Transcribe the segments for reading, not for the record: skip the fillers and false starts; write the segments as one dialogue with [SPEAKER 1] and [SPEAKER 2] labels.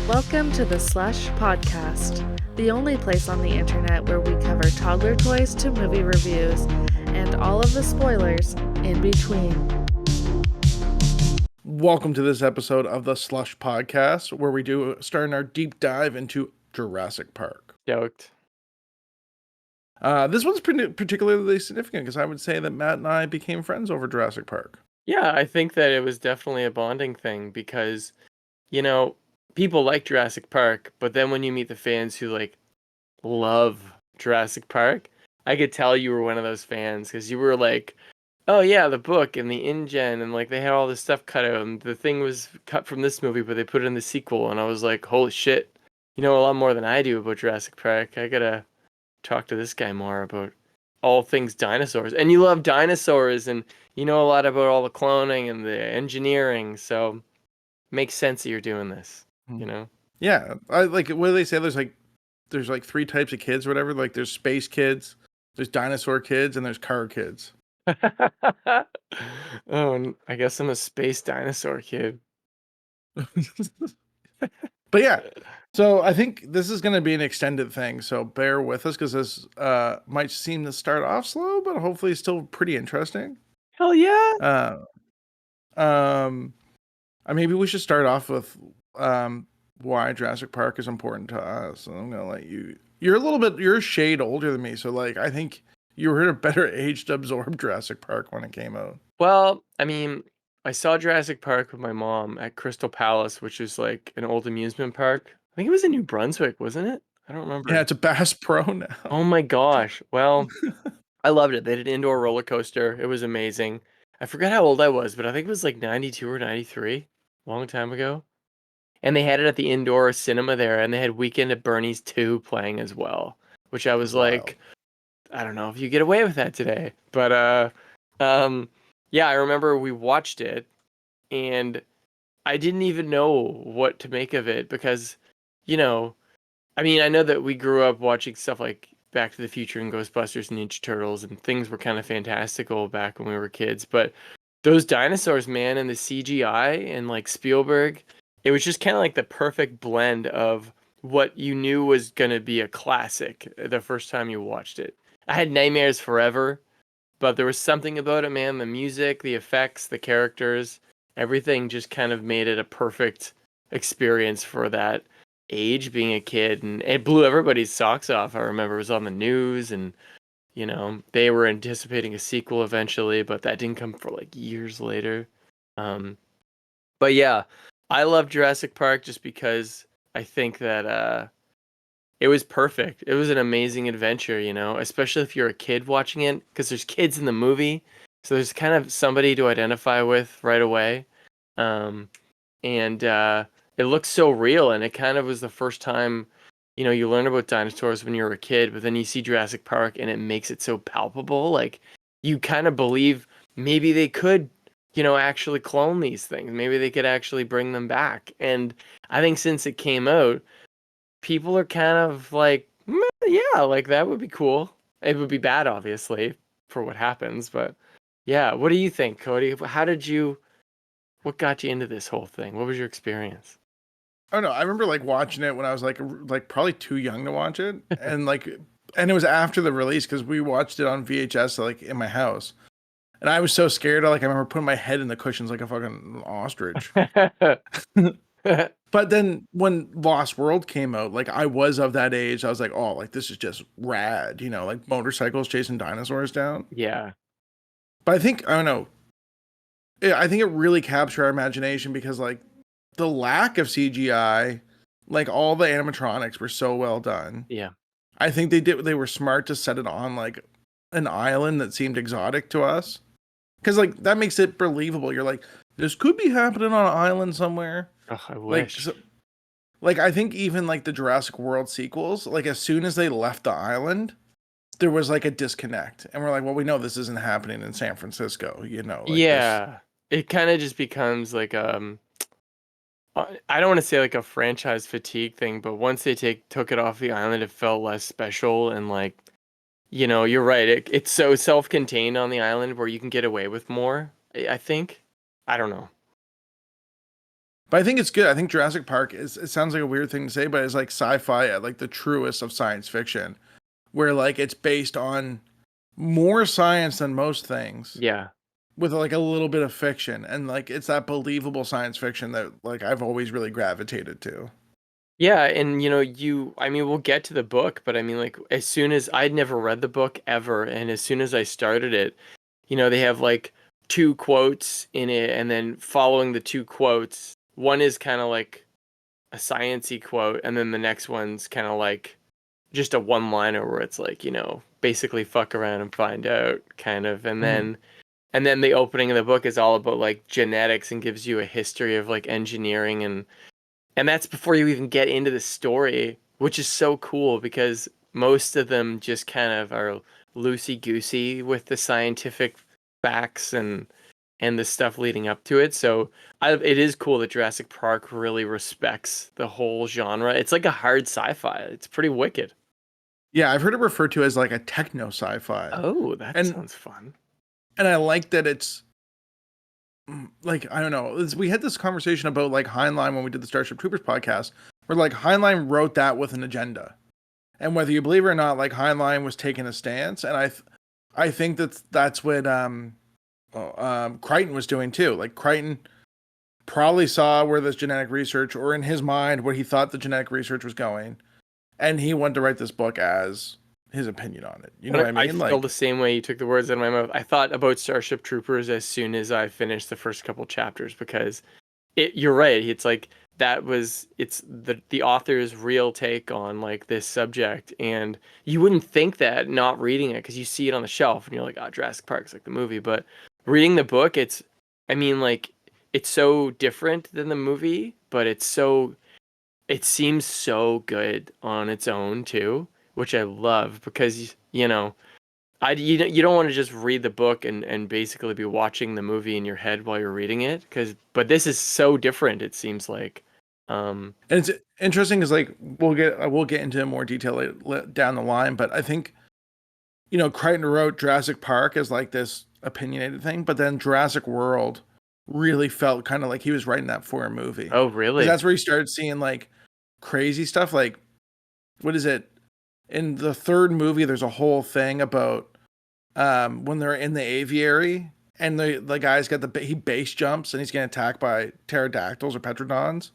[SPEAKER 1] Welcome to the SLUSH podcast, the only place on the internet where we cover toddler toys to movie reviews and all of the spoilers in between.
[SPEAKER 2] Welcome to this episode of the SLUSH podcast, where we do starting our deep dive into Jurassic Park.
[SPEAKER 3] Stoked.
[SPEAKER 2] This one's particularly significant because I would say that Matt and I became friends over Jurassic Park.
[SPEAKER 3] Yeah, I think that it was definitely a bonding thing because, people like Jurassic Park, but then when you meet the fans who love Jurassic Park, I could tell you were one of those fans because you were like, oh yeah, the book and the InGen and they had all this stuff cut out and the thing was cut from this movie, but they put it in the sequel, and I was like, holy shit, you know a lot more than I do about Jurassic Park. I gotta talk to this guy more about all things dinosaurs. And you love dinosaurs and you know a lot about all the cloning and the engineering, so makes sense that you're doing this, you know?
[SPEAKER 2] Yeah, I like what do they say? There's three types of kids or whatever. Like there's space kids, there's dinosaur kids, and there's car kids.
[SPEAKER 3] Oh, and I guess I'm a space dinosaur kid.
[SPEAKER 2] But yeah, so I think this is going to be an extended thing. So bear with us because this might seem to start off slow, but hopefully it's still pretty interesting.
[SPEAKER 3] Hell yeah!
[SPEAKER 2] Maybe we should start off with why Jurassic Park is important to us. And I'm gonna let you. You're a shade older than me, so I think you were at a better age to absorb Jurassic Park when it came out.
[SPEAKER 3] Well, I mean, I saw Jurassic Park with my mom at Crystal Palace, which is like an old amusement park. I think it was in New Brunswick, wasn't it? I don't remember.
[SPEAKER 2] Yeah, it's a Bass Pro now.
[SPEAKER 3] Oh my gosh. Well, I loved it. They did an indoor roller coaster. It was amazing. I forgot how old I was, but I think it was like 92 or 93, a long time ago. And they had it at the indoor cinema there, and they had Weekend at Bernie's 2 playing as well, which I was like, I don't know if you get away with that today. But yeah, I remember we watched it, and I didn't even know what to make of it because, I mean, I know that we grew up watching stuff like Back to the Future and Ghostbusters and Ninja Turtles, and things were kind of fantastical back when we were kids. But those dinosaurs, man, and the CGI and Spielberg, it was just kind of like the perfect blend of what you knew was going to be a classic the first time you watched it. I had nightmares forever, but there was something about it, man. The music, the effects, the characters, everything just kind of made it a perfect experience for that age, being a kid, and it blew everybody's socks off. I remember it was on the news, and they were anticipating a sequel eventually, but that didn't come for years later. But yeah, I love Jurassic Park just because I think that it was perfect. It was an amazing adventure, especially if you're a kid watching it, because there's kids in the movie, so there's kind of somebody to identify with right away. And it looks so real, and it kind of was the first time, you learn about dinosaurs when you were a kid, but then you see Jurassic Park and it makes it so palpable. Like, you kind of believe maybe they could, actually clone these things. Maybe they could actually bring them back. And I think since it came out, people are kind of like, yeah, that would be cool. It would be bad, obviously, for what happens, but yeah. What do you think, Cody? What got you into this whole thing? What was your experience?
[SPEAKER 2] Oh no, I remember watching it when I was probably too young to watch it, and and it was after the release because we watched it on VHS in my house, and I was so scared. I remember putting my head in the cushions like a fucking ostrich. But then when Lost World came out, I was of that age. I was like, oh, this is just rad, motorcycles chasing dinosaurs down.
[SPEAKER 3] Yeah.
[SPEAKER 2] But I don't know. I think it really captured our imagination because the lack of CGI, all the animatronics were so well done.
[SPEAKER 3] Yeah.
[SPEAKER 2] I think they were smart to set it on an island that seemed exotic to us. Because that makes it believable. You're like, this could be happening on an island somewhere.
[SPEAKER 3] Oh, I wish.
[SPEAKER 2] I think even the Jurassic World sequels, as soon as they left the island, there was a disconnect. And we're like, well, we know this isn't happening in San Francisco,
[SPEAKER 3] yeah. It kind of just becomes I don't want to say a franchise fatigue thing, but once they took it off the island, it felt less special. And you're right. It's so self-contained on the island where you can get away with more, I think. I don't know.
[SPEAKER 2] But I think it's good. I think Jurassic Park is, it sounds like a weird thing to say, but it's like sci-fi at like the truest of science fiction, where like it's based on more science than most things
[SPEAKER 3] Yeah.
[SPEAKER 2] with like a little bit of fiction. And like it's that believable science fiction that like I've always really gravitated to.
[SPEAKER 3] Yeah, and I mean, we'll get to the book, but I mean, like, as soon as I'd never read the book ever, and as soon as I started it, they have like two quotes in it, and then following the two quotes, one is kind of like a science-y quote, and then the next one's kind of like just a one-liner where it's like, basically fuck around and find out, kind of, and
[SPEAKER 2] Mhm.
[SPEAKER 3] then the opening of the book is all about like genetics and gives you a history of like engineering and that's before you even get into the story, which is so cool because most of them just kind of are loosey-goosey with the scientific facts and the stuff leading up to it. So it is cool that Jurassic Park really respects the whole genre. It's like a hard sci-fi. It's pretty wicked.
[SPEAKER 2] Yeah, I've heard it referred to as like a techno sci-fi.
[SPEAKER 3] Oh, that
[SPEAKER 2] And
[SPEAKER 3] sounds fun.
[SPEAKER 2] and I like that it's like I don't know. We had this conversation about like Heinlein when we did the Starship Troopers podcast, where like Heinlein wrote that with an agenda. And whether you believe it or not, like Heinlein was taking a stance, and I think that's what Crichton was doing too. Like Crichton probably saw where this genetic research, or in his mind, where he thought the genetic research was going, and he wanted to write this book as his opinion on it. You know what I
[SPEAKER 3] I
[SPEAKER 2] mean?
[SPEAKER 3] feel the
[SPEAKER 2] Like,
[SPEAKER 3] same way. You took the words out of my mouth. I thought about Starship Troopers as soon as I finished the first couple chapters because you're right. It's like it's the author's real take on like this subject, and you wouldn't think that not reading it because you see it on the shelf and you're like, oh, Jurassic Park's like the movie, but reading the book, I mean, like, it's so different than the movie, but it seems so good on its own too, which I love because you don't want to just read the book and basically be watching the movie in your head while you're reading it but this is so different it seems like.
[SPEAKER 2] and it's interesting because like we'll get into more detail down the line, but I think Crichton wrote Jurassic Park as like this opinionated thing, but then Jurassic World really felt kind of like he was writing that for a movie
[SPEAKER 3] Oh
[SPEAKER 2] because
[SPEAKER 3] really?
[SPEAKER 2] that's where you started seeing like crazy stuff. Like, what is it? In the third movie, there's a whole thing about when they're in the aviary and the guy's got he base jumps and he's getting attacked by pterodactyls or petrodons.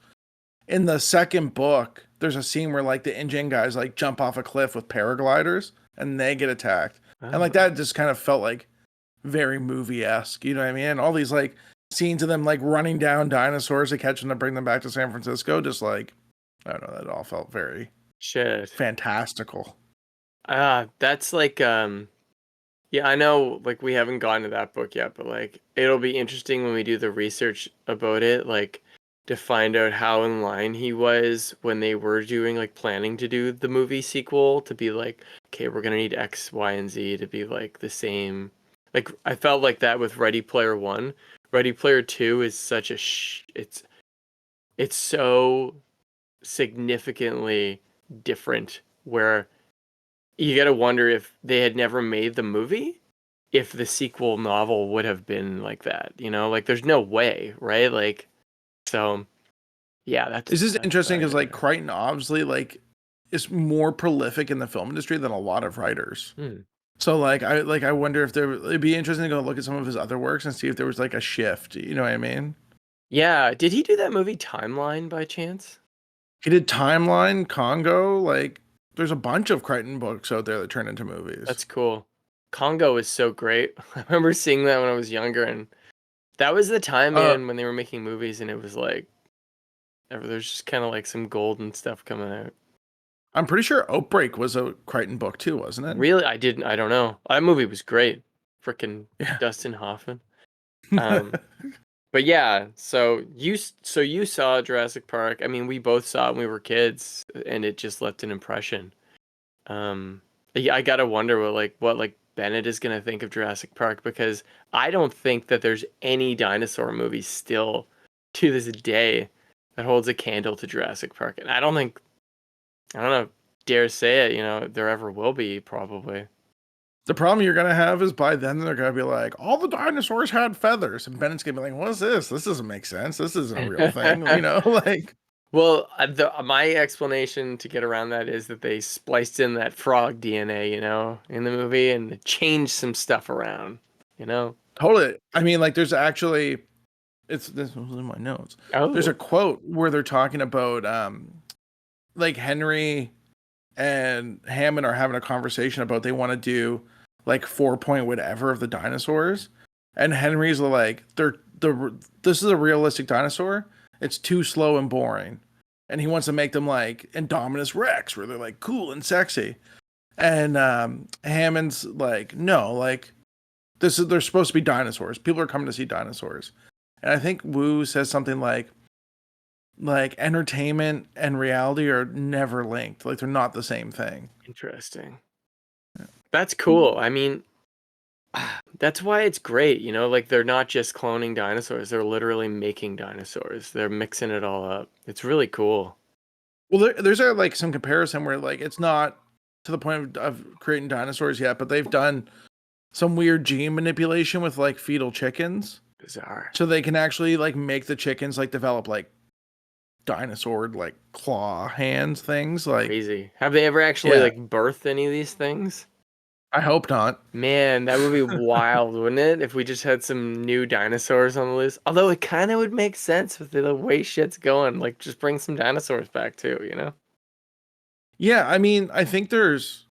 [SPEAKER 2] In the second book, there's a scene where like the InGen guys like jump off a cliff with paragliders and they get attacked. And like
[SPEAKER 3] Oh,
[SPEAKER 2] that just kind of felt like very movie-esque, you know what I mean? And all these like scenes of them like running down dinosaurs to catch them to bring them back to San Francisco, just like I don't know, that all felt very
[SPEAKER 3] shit.
[SPEAKER 2] fantastical.
[SPEAKER 3] That's like yeah, I know like we haven't gotten to that book yet, but like it'll be interesting when we do the research about it, like to find out how in line he was when they were doing like planning to do the movie sequel to be like, okay, we're gonna need X, Y, and Z to be like the same. Like I felt like that with Ready Player One. Ready Player Two is such a it's so significantly different where you gotta wonder if they had never made the movie, if the sequel novel would have been like that, like there's no way, right? Like, so yeah,
[SPEAKER 2] This is
[SPEAKER 3] that's
[SPEAKER 2] interesting because like
[SPEAKER 3] fascinating.
[SPEAKER 2] Crichton obviously like is more prolific in the film industry than a lot of writers.
[SPEAKER 3] Hmm.
[SPEAKER 2] So I wonder if it'd be interesting to go look at some of his other works and see if there was like a shift. You know what I mean?
[SPEAKER 3] Yeah, did he do that movie Timeline by chance?
[SPEAKER 2] He did Timeline, Congo. Like there's a bunch of Crichton books out there that turn into movies.
[SPEAKER 3] That's cool. Congo is so great. I remember seeing that when I was younger, and that was the time,
[SPEAKER 2] Uh,
[SPEAKER 3] man, when they were making movies, and it was like there's just kind of like some golden stuff coming out.
[SPEAKER 2] I'm pretty sure Outbreak was a Crichton book too, wasn't it?
[SPEAKER 3] Really, I don't know. That movie was great. Freaking
[SPEAKER 2] Yeah.
[SPEAKER 3] Dustin Hoffman. Um, but yeah, so you saw Jurassic Park. I mean, we both saw it when we were kids, and it just left an impression. Yeah, I gotta wonder what Bennett is gonna think of Jurassic Park because I don't think that there's any dinosaur movie still to this day that holds a candle to Jurassic Park, and I don't know, dare say it, there ever will be probably.
[SPEAKER 2] The problem you're gonna have is by then they're gonna be like, all the dinosaurs had feathers, and Bennett's gonna be like, "What is this? This doesn't make sense. This isn't a real thing." You know, like.
[SPEAKER 3] Well, my explanation to get around that is that they spliced in that frog DNA, in the movie and changed some stuff around,
[SPEAKER 2] Totally. I mean, like, there's actually, this was in my notes. There's a
[SPEAKER 3] Oh,
[SPEAKER 2] quote where they're talking about, like Henry and Hammond are having a conversation about they want to do like 4 point whatever of the dinosaurs, and Henry's like, this is a realistic dinosaur. It's too slow and boring, and he wants to make them like Indominus Rex, where they're like cool and sexy. And Hammond's like, no, like they're supposed to be dinosaurs. People are coming to see dinosaurs. And I think Wu says something like entertainment and reality are never linked. Like they're not the same thing.
[SPEAKER 3] interesting. That's cool. I mean, that's why it's great, like they're not just cloning dinosaurs, they're literally making dinosaurs. They're mixing it all up. It's really cool.
[SPEAKER 2] Well, there's like some comparison where like it's not to the point of creating dinosaurs yet, but they've done some weird gene manipulation with like fetal chickens.
[SPEAKER 3] Bizarre.
[SPEAKER 2] So they can actually like make the chickens like develop like dinosaur like claw hands things. Like,
[SPEAKER 3] Crazy. Have they ever actually
[SPEAKER 2] Yeah.
[SPEAKER 3] like birthed any of these things?
[SPEAKER 2] I hope not.
[SPEAKER 3] Man, that would be wild, wouldn't it? If we just had some new dinosaurs on the list. Although it kind of would make sense with the way shit's going. Like, just bring some dinosaurs back too.
[SPEAKER 2] Yeah, I mean, I think there's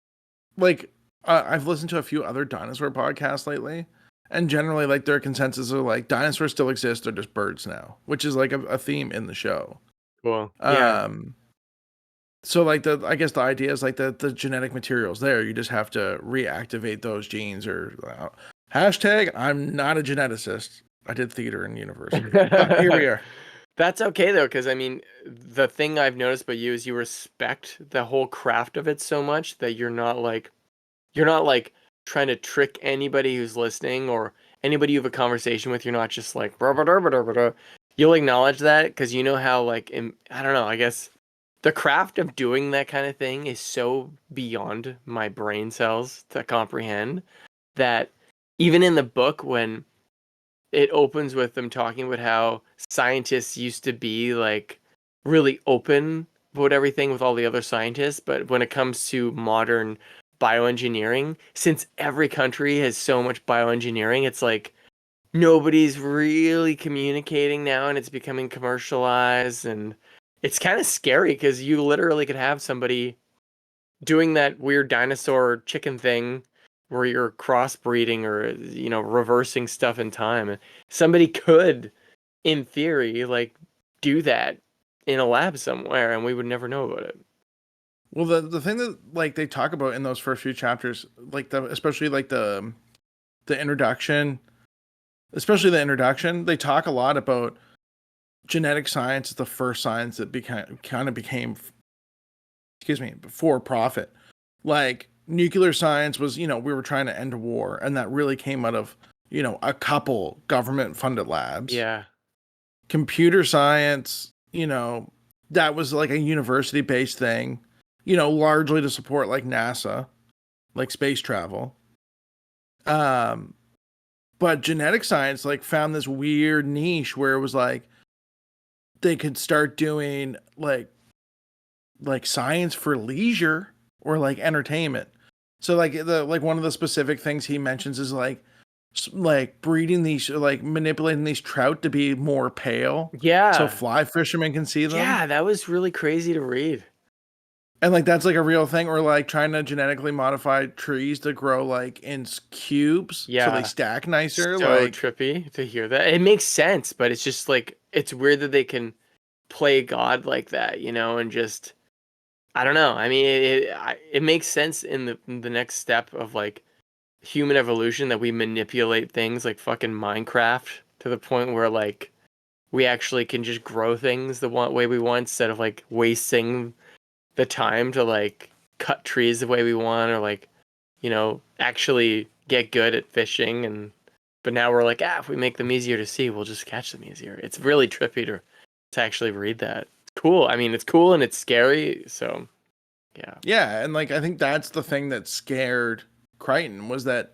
[SPEAKER 2] like I've listened to a few other dinosaur podcasts lately, and generally like their consensus are like dinosaurs still exist, they're just birds now, which is like a theme in the show.
[SPEAKER 3] Cool. Yeah.
[SPEAKER 2] So like I guess the idea is like the genetic material's there. You just have to reactivate those genes or hashtag I'm not a geneticist. I did theater in university. But here we are.
[SPEAKER 3] That's okay though, because I mean, the thing I've noticed about you is you respect the whole craft of it so much that you're not like trying to trick anybody who's listening or anybody you have a conversation with. You're not just like "Blah, blah, blah, blah, blah, blah." You'll acknowledge that because you know how like I don't know, I guess the craft of doing that kind of thing is so beyond my brain cells to comprehend that even in the book when it opens with them talking about how scientists used to be like really open about everything with all the other scientists, but when it comes to modern bioengineering, since every country has so much bioengineering, it's like nobody's really communicating now and it's becoming commercialized, and it's kind of scary because you literally could have somebody doing that weird dinosaur chicken thing where you're crossbreeding or reversing stuff in time. Somebody could in theory like do that in a lab somewhere and we would never know about it.
[SPEAKER 2] Well, the thing that like they talk about in those first few chapters, like especially like the introduction, especially the introduction, they talk a lot about genetic science is the first science that became for profit. Like nuclear science was, we were trying to end a war, and that really came out of, a couple government funded labs.
[SPEAKER 3] Yeah.
[SPEAKER 2] Computer science, that was like a university based thing, largely to support like NASA, like space travel. But genetic science like found this weird niche where it was like they could start doing like science for leisure or like entertainment. So like one of the specific things he mentions is like breeding these, like manipulating these trout to be more pale.
[SPEAKER 3] Yeah.
[SPEAKER 2] So fly fishermen can see them.
[SPEAKER 3] Yeah, that was really crazy to read.
[SPEAKER 2] And like that's like a real thing, or like trying to genetically modify trees to grow like in cubes,
[SPEAKER 3] Yeah.
[SPEAKER 2] so they stack nicer.
[SPEAKER 3] So
[SPEAKER 2] like
[SPEAKER 3] trippy to hear that. It makes sense, but it's just like it's weird that they can play God like that, and just I don't know. I mean, it makes sense in the next step of like human evolution that we manipulate things like fucking Minecraft to the point where like we actually can just grow things the way we want instead of like wasting the time to like cut trees the way we want or like actually get good at fishing. But now we're like, if we make them easier to see, we'll just catch them easier. It's really trippy to actually read that. It's cool. I mean, it's cool and it's scary. So, yeah.
[SPEAKER 2] Yeah, and like I think that's the thing that scared Crichton was that,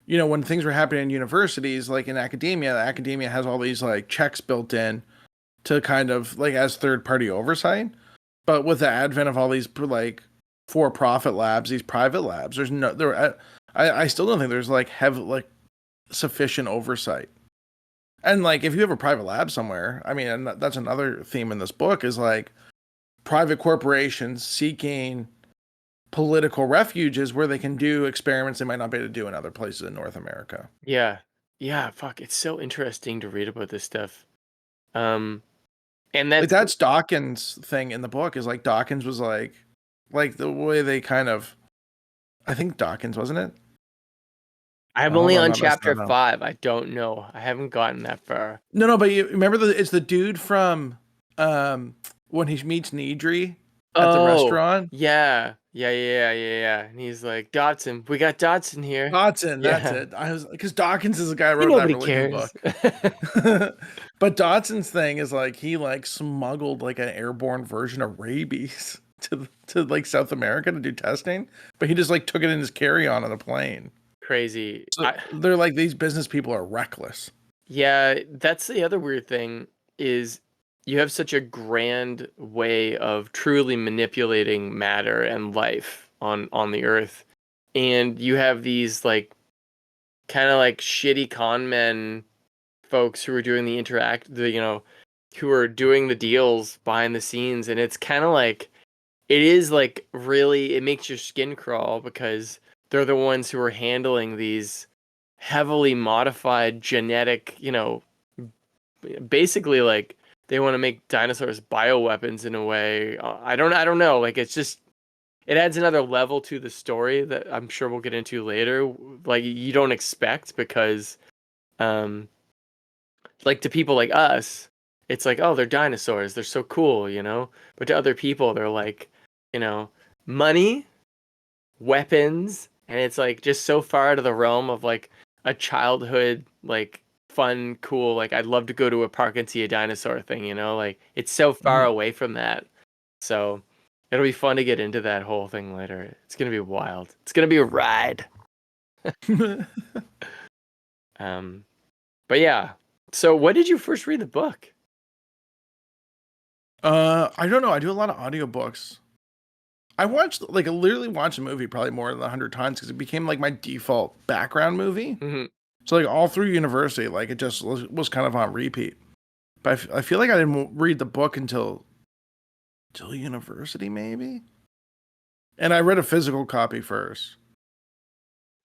[SPEAKER 2] you know, when things were happening in universities, like in academia, academia has all these like checks built in to kind of like as third party oversight. But with the advent of all these like for profit labs, these private labs, there's no there. I still don't think there's like sufficient oversight. And like if you have a private lab somewhere, I mean, and that's another theme in this book is like private corporations seeking political refuges where they can do experiments they might not be able to do in other places in North America.
[SPEAKER 3] Yeah. Yeah, fuck. It's so interesting to read about this stuff. And
[SPEAKER 2] Like
[SPEAKER 3] that's
[SPEAKER 2] that's Dawkins' thing in the book is like Dawkins was like the way they kind of, I think Dawkins, wasn't it?
[SPEAKER 3] I'm
[SPEAKER 2] Hold
[SPEAKER 3] only
[SPEAKER 2] on, I'm
[SPEAKER 3] on
[SPEAKER 2] not messing
[SPEAKER 3] chapter
[SPEAKER 2] that up.
[SPEAKER 3] 5. I don't know. I haven't gotten that far.
[SPEAKER 2] No, but you remember it's the dude from when he meets Needry at the
[SPEAKER 3] Oh,
[SPEAKER 2] restaurant.
[SPEAKER 3] yeah. And he's like, Dotson, we got Dotson here.
[SPEAKER 2] Dodson, that's
[SPEAKER 3] Yeah.
[SPEAKER 2] it. I was because Dawkins is the guy who
[SPEAKER 3] You
[SPEAKER 2] wrote that
[SPEAKER 3] nobody
[SPEAKER 2] religion
[SPEAKER 3] cares.
[SPEAKER 2] book. But Dodson's thing is like he like smuggled like an airborne version of rabies to like South America to do testing, but he just like took it in his carry-on on a plane.
[SPEAKER 3] Crazy.
[SPEAKER 2] So they're like these business people are reckless.
[SPEAKER 3] Yeah, that's the other weird thing is you have such a grand way of truly manipulating matter and life on the earth. And you have these like kind of like shitty con men folks who are doing who are doing the deals behind the scenes, and it's kind of like it is like really it makes your skin crawl because they're the ones who are handling these heavily modified genetic, basically like they want to make dinosaurs bioweapons in a way. I don't know, like it's just it adds another level to the story that I'm sure we'll get into later, like you don't expect because um like to people like us, it's like, oh, they're dinosaurs, they're so cool, but to other people they're like, you know money, weapons, and it's like just so far out of the realm of like a childhood like fun cool, like I'd love to go to a park and see a dinosaur thing, like it's so far
[SPEAKER 2] Mhm.
[SPEAKER 3] away from that. So it'll be fun to get into that whole thing later. It's gonna be wild. It's gonna be a ride. um but yeah, so what did you first read the book?
[SPEAKER 2] I don't know. I do a lot of audiobooks. I literally watched a movie probably more than 100 times because it became like my default background movie.
[SPEAKER 3] Mm-hmm.
[SPEAKER 2] So like all through university, like it just was kind of on repeat. But I feel like I didn't read the book until university maybe. And I read a physical copy first,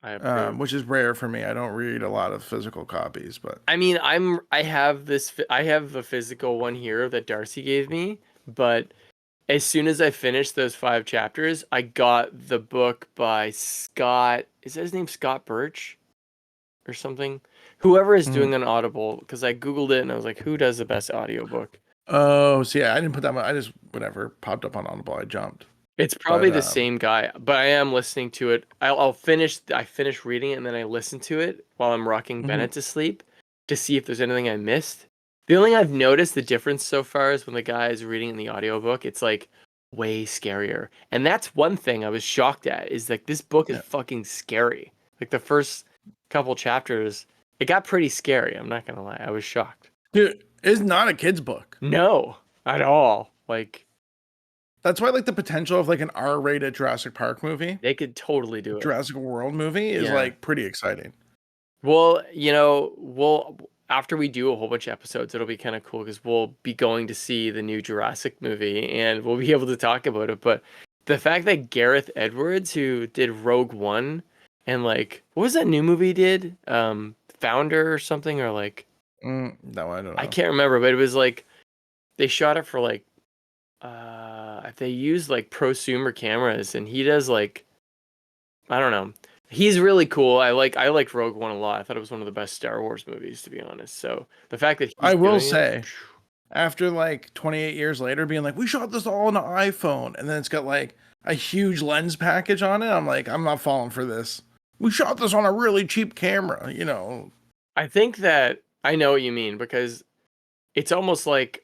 [SPEAKER 3] I approve.
[SPEAKER 2] which is rare for me. I don't read a lot of physical copies, but
[SPEAKER 3] I mean, I have a physical one here that Darcy gave me, but as soon as I finished those 5 chapters, I got the book by Scott. Is that his name, Scott Birch or something? Whoever is
[SPEAKER 2] Mhm.
[SPEAKER 3] doing an Audible, because I Googled it and I was like, who does the best audiobook?
[SPEAKER 2] Oh, so yeah, I didn't put that much. I just whatever popped up on Audible. I jumped,
[SPEAKER 3] It's
[SPEAKER 2] but
[SPEAKER 3] probably the same guy, but I am listening to it. I finish reading it and then I listen to it while I'm rocking
[SPEAKER 2] mhm.
[SPEAKER 3] Bennett to sleep to see if there's anything I missed. The only thing I've noticed the difference so far is when the guy is reading in the audiobook, it's like way scarier. And that's one thing I was shocked at is like this book is
[SPEAKER 2] Yeah,
[SPEAKER 3] fucking scary. Like the first couple chapters, it got pretty scary. I'm not gonna lie. I was shocked.
[SPEAKER 2] dude, it's not a kid's book.
[SPEAKER 3] No, at all. Like
[SPEAKER 2] That's why like the potential of like an R-rated Jurassic Park movie,
[SPEAKER 3] they could totally do it.
[SPEAKER 2] Jurassic World movie is
[SPEAKER 3] Yeah.
[SPEAKER 2] like pretty exciting.
[SPEAKER 3] Well, we'll after we do a whole bunch of episodes, it'll be kind of cool because we'll be going to see the new Jurassic movie and we'll be able to talk about it. But the fact that Gareth Edwards, who did Rogue One, and like what was that new movie he did? Founder or something, or like
[SPEAKER 2] No, I don't
[SPEAKER 3] I
[SPEAKER 2] know.
[SPEAKER 3] can't remember, but it was like they shot it for like they used like prosumer cameras, and he does like I don't know. He's really cool. I like Rogue One a lot. I thought it was one of the best Star Wars movies, to be honest. So the fact that
[SPEAKER 2] I
[SPEAKER 3] he's
[SPEAKER 2] will
[SPEAKER 3] doing it,
[SPEAKER 2] say, after like 28 years later, being like, we shot this all on an iPhone, and then it's got like a huge lens package on it. I'm like, I'm not falling for this. We shot this on a really cheap camera, you know.
[SPEAKER 3] I think that I know what you mean because it's almost like,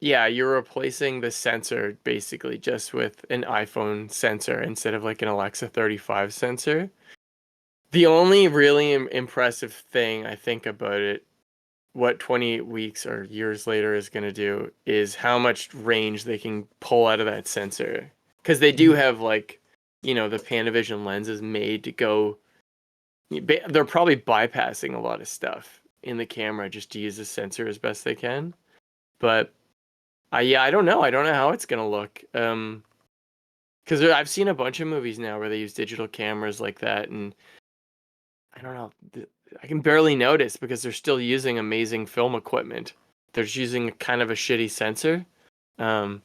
[SPEAKER 3] yeah, you're replacing the sensor basically just with an iPhone sensor instead of like an Alexa 35 sensor. The only really impressive thing I think about it, what 28 weeks or years later is going to do, is how much range they can pull out of that sensor. Because they do have, like, the Panavision lenses made to go. They're probably bypassing a lot of stuff in the camera just to use the sensor as best they can. But yeah, I don't know. I don't know how it's going to look. Because I've seen a bunch of movies now where they use digital cameras like that, and I don't know. I can barely notice because they're still using amazing film equipment. They're just using kind of a shitty sensor. Um,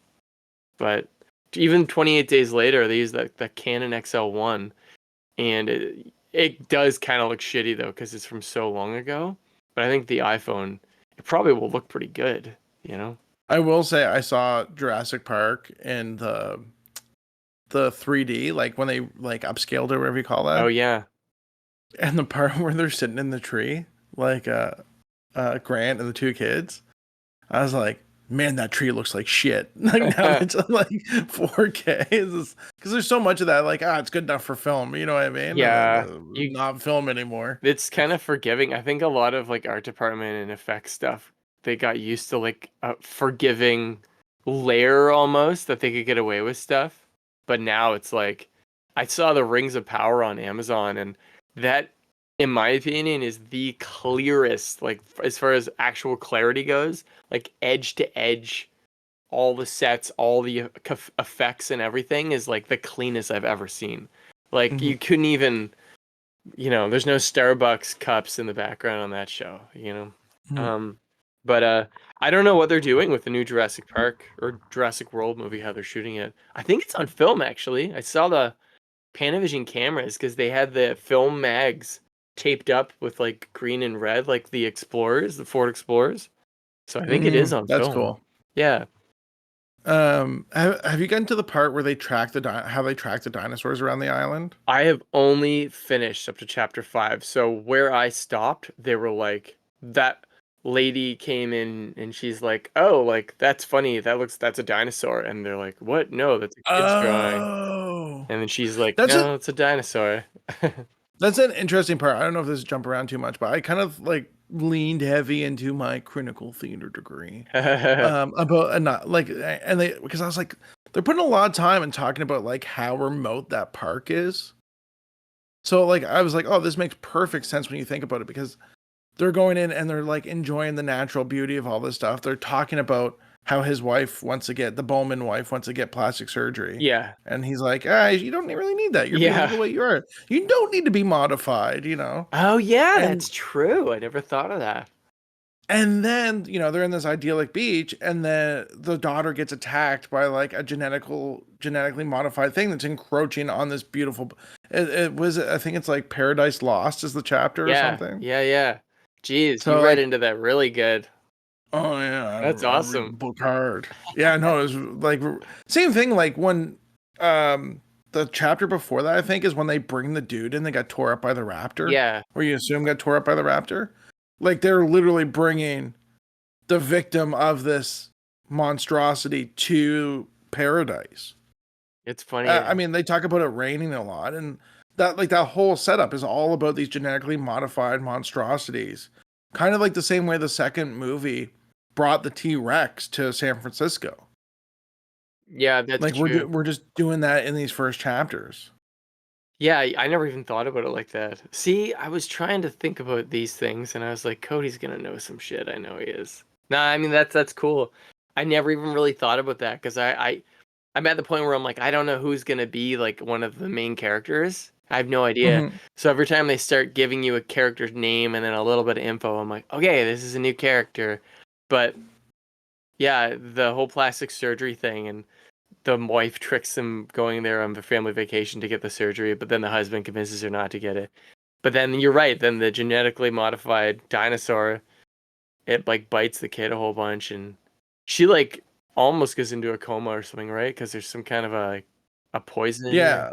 [SPEAKER 3] but even 28 days later, they use the Canon XL1, and it does kind of look shitty though because it's from so long ago. But I think the iPhone, it probably will look pretty good.
[SPEAKER 2] I will say I saw Jurassic Park in the 3D, like when they like upscaled or whatever you call
[SPEAKER 3] Oh
[SPEAKER 2] that.
[SPEAKER 3] yeah.
[SPEAKER 2] And the part where they're sitting in the tree, like Grant and the two kids, I was like, man, that tree looks like shit. Like now that it's like 4K, because there's so much of that, like, it's good enough for film. You know what I mean? And
[SPEAKER 3] Yeah.
[SPEAKER 2] then not film anymore.
[SPEAKER 3] It's kind of forgiving. I think a lot of like art department and effects stuff, they got used to like a forgiving layer almost that they could get away with stuff. But now it's like I saw the Rings of Power on Amazon, and that, in my opinion, is the clearest, like as far as actual clarity goes, like edge to edge, all the sets, all the effects and everything is like the cleanest I've ever seen. Like you couldn't even there's no Starbucks cups in the background on that show. But I don't know what they're doing with the new Jurassic Park or Jurassic World movie, how they're shooting it. I think it's on film, actually. I saw the Panavision cameras because they had the film mags taped up with like green and red, like the Explorers, the Ford Explorers. So I think it is on
[SPEAKER 2] That's
[SPEAKER 3] film.
[SPEAKER 2] cool.
[SPEAKER 3] Yeah.
[SPEAKER 2] Have you gotten to the part where they track how they track the dinosaurs around the island?
[SPEAKER 3] I have only finished up to chapter 5. So where I stopped, they were like, that lady came in and she's like, "Oh, like that's funny. That's a dinosaur." And they're like, "What? No, that's a kid's drawing."
[SPEAKER 2] Oh,
[SPEAKER 3] And then she's like,
[SPEAKER 2] that's it.
[SPEAKER 3] "No, it's a dinosaur."
[SPEAKER 2] That's an interesting part. I don't know if this is jump around too much, but I kind of like leaned heavy into my critical theater degree about and not like and they because I was like they're putting a lot of time and talking about like how remote that park is. So like I was like, oh, this makes perfect sense when you think about it because they're going in and they're like enjoying the natural beauty of all this stuff. They're talking about how his wife wants to get the Bowman wife wants to get plastic surgery.
[SPEAKER 3] Yeah.
[SPEAKER 2] And he's like, you don't really need that. You're
[SPEAKER 3] Yeah.
[SPEAKER 2] beautiful the way you are. You don't need to be modified.
[SPEAKER 3] Oh yeah,
[SPEAKER 2] And
[SPEAKER 3] that's true. I never thought of that.
[SPEAKER 2] and then, they're in this idyllic beach and the daughter gets attacked by like a genetically modified thing that's encroaching on this beautiful it was I think it's like Paradise Lost is the chapter or
[SPEAKER 3] Yeah.
[SPEAKER 2] something.
[SPEAKER 3] Yeah. Jeez, you
[SPEAKER 2] So
[SPEAKER 3] read
[SPEAKER 2] like
[SPEAKER 3] into that really good.
[SPEAKER 2] oh yeah,
[SPEAKER 3] That's
[SPEAKER 2] I read the
[SPEAKER 3] awesome.
[SPEAKER 2] book hard. Yeah, no, it was like same thing. Like when the chapter before that, I think, is when they bring the dude and they got tore up by the raptor.
[SPEAKER 3] Yeah.
[SPEAKER 2] Or you assume got tore up by the raptor. Like they're literally bringing the victim of this monstrosity to paradise.
[SPEAKER 3] It's funny.
[SPEAKER 2] I mean, they talk about it raining a lot, and that whole setup is all about these genetically modified monstrosities. Kind of like the same way the second movie brought the T-Rex to San Francisco.
[SPEAKER 3] Yeah, that's
[SPEAKER 2] Like
[SPEAKER 3] true.
[SPEAKER 2] we're just doing that in these first chapters.
[SPEAKER 3] Yeah, I never even thought about it like that. See, I was trying to think about these things, and I was like, Cody's gonna know some shit. I know he is. Nah, I mean that's cool. I never even really thought about that because I'm at the point where I'm like, I don't know who's gonna be like one of the main characters. I have no idea.
[SPEAKER 2] Mm-hmm.
[SPEAKER 3] So every time they start giving you a character's name and then a little bit of info, I'm like, okay, this is a new character. But yeah, the whole plastic surgery thing and the wife tricks him going there on the family vacation to get the surgery, but then the husband convinces her not to get it. But then you're right, then the genetically modified dinosaur, it like bites the kid a whole bunch and she like almost goes into a coma or something, right? Because there's some kind of a poison
[SPEAKER 2] Yeah.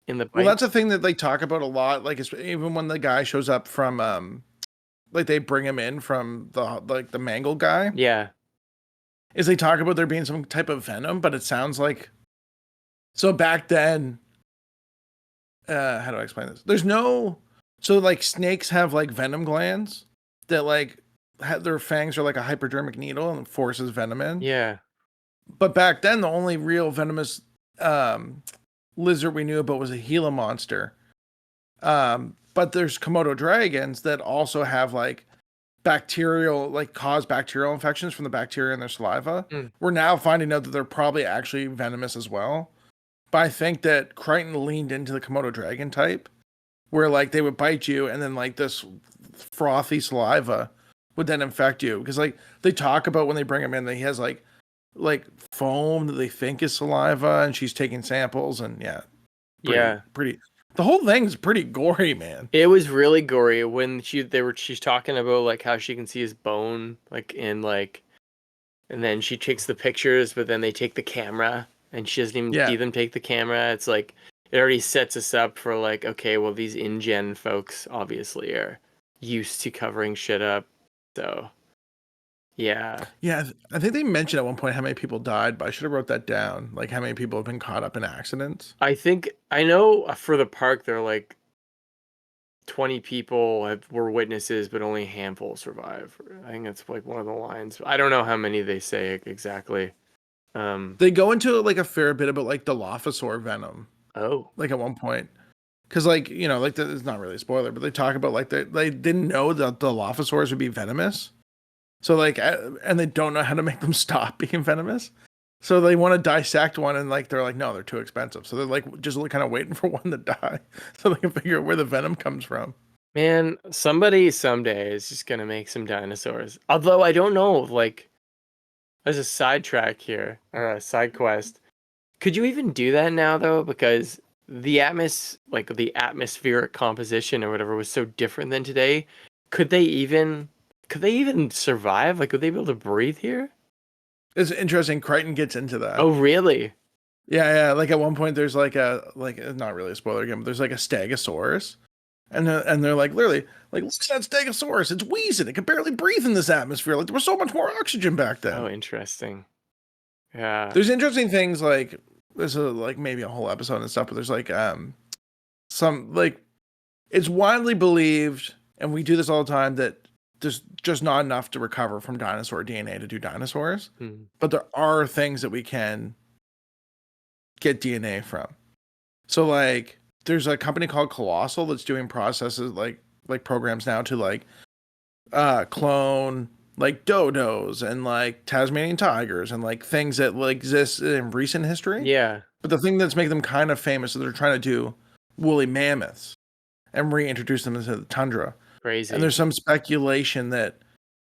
[SPEAKER 3] in the
[SPEAKER 2] Well,
[SPEAKER 3] bite.
[SPEAKER 2] that's a thing that they talk about a lot. Like even when the guy shows up from like they bring him in from the mangled guy.
[SPEAKER 3] Yeah.
[SPEAKER 2] Is they talk about there being some type of venom, but it sounds like so back then. How do I explain this? There's no So like snakes have like venom glands that like their fangs are like a hypodermic needle and forces venom in.
[SPEAKER 3] Yeah.
[SPEAKER 2] But back then, the only real venomous um, lizard we knew about was a Gila monster. But there's Komodo dragons that also have like bacterial, like cause bacterial infections from the bacteria in their saliva.
[SPEAKER 3] Mm.
[SPEAKER 2] We're now finding out that they're probably actually venomous as well. But I think that Crichton leaned into the Komodo dragon type, where like they would bite you and then like this frothy saliva would then infect you. Because like they talk about when they bring him in that he has like foam that they think is saliva, and she's taking samples, and pretty. The whole thing's pretty gory, man.
[SPEAKER 3] It was really gory when she's talking about like how she can see his bone like in like, and then she takes the pictures, but then they take the camera and she doesn't even see them take the camera. It's like it already sets us up for like, okay, well these InGen folks obviously are used to covering shit up. So yeah.
[SPEAKER 2] I think they mentioned at one point how many people died, but I should have wrote that down. Like how many people have been caught up in accidents.
[SPEAKER 3] I think I know for the park they're like 20 people were witnesses, but only a handful survive. I think that's like one of the lines. I don't know how many they say exactly.
[SPEAKER 2] They go into like a fair bit about like Dilophosaur venom.
[SPEAKER 3] Oh,
[SPEAKER 2] like at one point, because like like it's not really a spoiler, but they talk about like they didn't know that the Dilophosaurs would be venomous, so like and they don't know how to make them stop being venomous, so they want to dissect one, and like they're like, no, they're too expensive, so they're like just kind of waiting for one to die so they can figure out where the venom comes from.
[SPEAKER 3] man, somebody someday is just gonna make some dinosaurs. Although I don't know, like, there's a sidetrack here or a side quest. Could you even do that now though? Because the the atmospheric composition or whatever was so different than today. Could they even survive? Like, would they be able to breathe here?
[SPEAKER 2] It's interesting. Crichton gets into that.
[SPEAKER 3] Oh, really?
[SPEAKER 2] Yeah. Like at one point, there's like not really a spoiler again, but there's like a Stegosaurus, and they're like literally like, look at that Stegosaurus. It's wheezing. It can barely breathe in this atmosphere. Like there was so much more oxygen back then.
[SPEAKER 3] Oh, interesting. Yeah.
[SPEAKER 2] There's interesting things like there's like maybe a whole episode and stuff, but there's like some like it's widely believed, and we do this all the time, that there's just not enough to recover from dinosaur DNA to do dinosaurs. But there are things that we can get DNA from. So like there's a company called Colossal that's doing processes like programs now to like clone like dodos and like Tasmanian tigers and like things that like exist in recent history.
[SPEAKER 3] Yeah.
[SPEAKER 2] But the thing that's making them kind of famous is they're trying to do woolly mammoths and reintroduce them into the tundra.
[SPEAKER 3] Crazy.
[SPEAKER 2] And there's some speculation that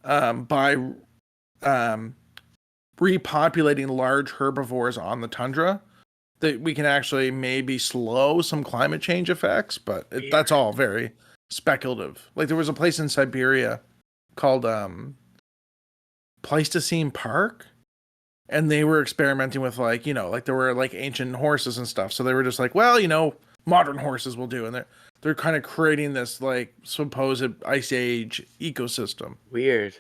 [SPEAKER 2] by repopulating large herbivores on the tundra, that we can actually maybe slow some climate change effects, but that's all very speculative. Like there was a place in Siberia called Pleistocene Park, and they were experimenting with like there were like ancient horses and stuff, so they were just like, well, modern horses will do, and they're kind of creating this like supposed ice age ecosystem.
[SPEAKER 3] Weird.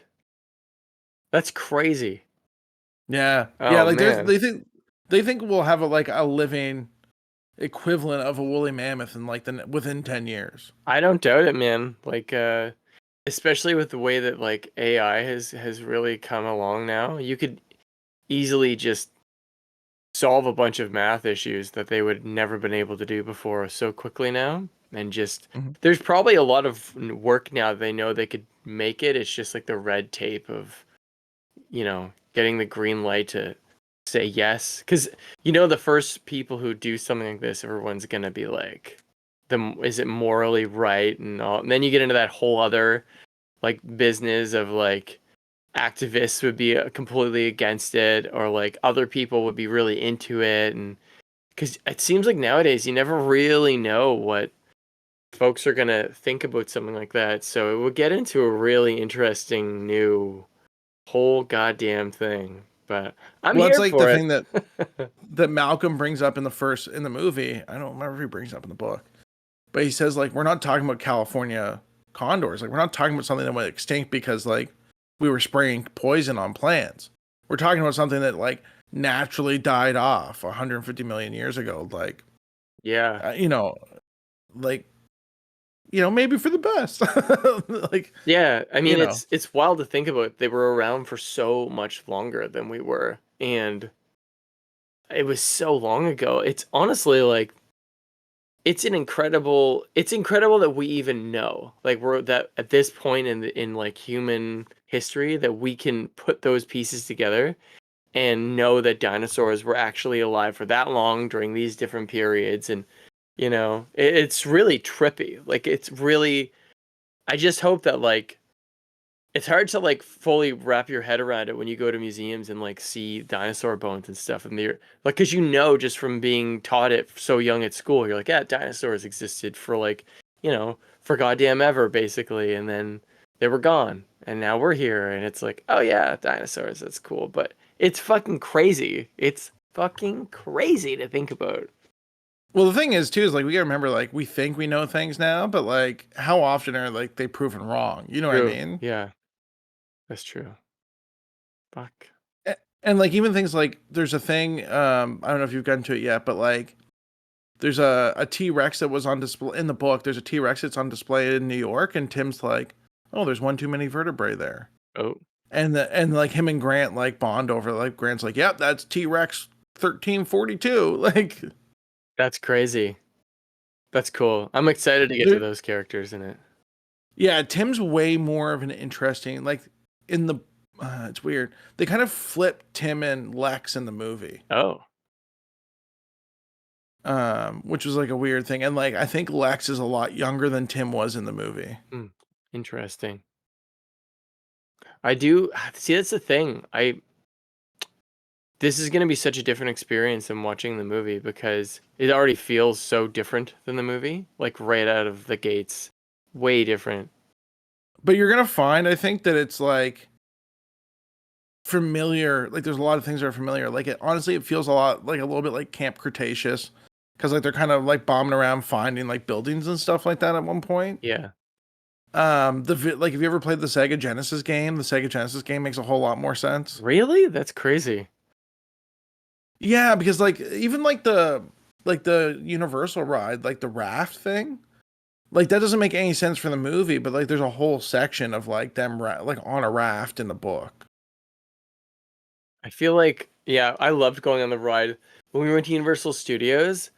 [SPEAKER 3] That's crazy.
[SPEAKER 2] Yeah.
[SPEAKER 3] Oh,
[SPEAKER 2] yeah, like
[SPEAKER 3] man.
[SPEAKER 2] they think we'll have a living equivalent of a woolly mammoth in like within 10 years.
[SPEAKER 3] I don't doubt it, man. Like especially with the way that like AI has really come along now, you could easily just solve a bunch of math issues that they would never been able to do before so quickly now. And just there's probably a lot of work now that they know they could make it. It's just like the red tape of getting the green light to say yes, because the first people who do something like this, everyone's gonna be like, is it morally right and all, and then you get into that whole other like business of like activists would be completely against it, or like other people would be really into it, and because it seems like nowadays you never really know what folks are gonna think about something like that, so it would get into a really interesting new whole goddamn thing. But I'm here
[SPEAKER 2] it's like
[SPEAKER 3] for
[SPEAKER 2] the
[SPEAKER 3] it.
[SPEAKER 2] thing that Malcolm brings up in the movie. I don't remember if he brings it up in the book, but he says like, we're not talking about California condors. Like we're not talking about something that went extinct because like we were spraying poison on plants. We're talking about something that like naturally died off 150 million years ago. Like,
[SPEAKER 3] yeah,
[SPEAKER 2] like maybe for the best. Like,
[SPEAKER 3] Yeah, I mean,
[SPEAKER 2] know.
[SPEAKER 3] it's wild to think about. They were around for so much longer than we were, and it was so long ago. It's honestly like it's incredible that we even know. Like we're that at this point in like human history that we can put those pieces together and know that dinosaurs were actually alive for that long during these different periods. And it's really trippy. Like it's really, I just hope that like it's hard to like fully wrap your head around it when you go to museums and like see dinosaur bones and stuff, and they're like, because just from being taught it so young at school, you're like, yeah, dinosaurs existed for like, for goddamn ever basically, and then they were gone, and now we're here, and it's like, oh yeah, dinosaurs, that's cool, but it's fucking crazy. It's fucking crazy to think about.
[SPEAKER 2] Well, the thing is too is like we gotta remember like we think we know things now, but like how often are like they proven wrong? You know what I
[SPEAKER 3] True.
[SPEAKER 2] mean?
[SPEAKER 3] Yeah, that's true. Fuck.
[SPEAKER 2] And like even things like there's a thing, I don't know if you've gotten to it yet, but like there's a T-Rex that was on display in the book. There's a T-Rex that's on display in New York, and Tim's like, "Oh, there's one too many vertebrae there."
[SPEAKER 3] Oh,
[SPEAKER 2] And like him and Grant like bond over like Grant's like, "Yep, that's T-Rex 1342." Like
[SPEAKER 3] that's crazy. That's cool. I'm excited to get to
[SPEAKER 2] there,
[SPEAKER 3] those characters in it.
[SPEAKER 2] yeah, Tim's way more of an interesting like in the it's weird. They kind of flipped Tim and Lex in the movie.
[SPEAKER 3] Oh,
[SPEAKER 2] Which was like a weird thing. And like I think Lex is a lot younger than Tim was in the movie.
[SPEAKER 3] interesting. I do see that's the thing. This is going to be such a different experience than watching the movie because it already feels so different than the movie, like right out of the gates. Way different.
[SPEAKER 2] But you're gonna find, I think, that it's like familiar. Like there's a lot of things that are familiar. Like it honestly, it feels a lot like a little bit like Camp Cretaceous, because like they're kind of like bombing around finding like buildings and stuff like that at one point.
[SPEAKER 3] Yeah.
[SPEAKER 2] Like if you ever played the Sega Genesis game, the Sega Genesis game makes a whole lot more sense.
[SPEAKER 3] Really? That's crazy.
[SPEAKER 2] Yeah, because like even like the Universal ride, like the raft thing, like that doesn't make any sense for the movie, but like there's a whole section of like them like on a raft in the book.
[SPEAKER 3] I feel like, yeah, I loved going on the ride. When we went to Universal Studios,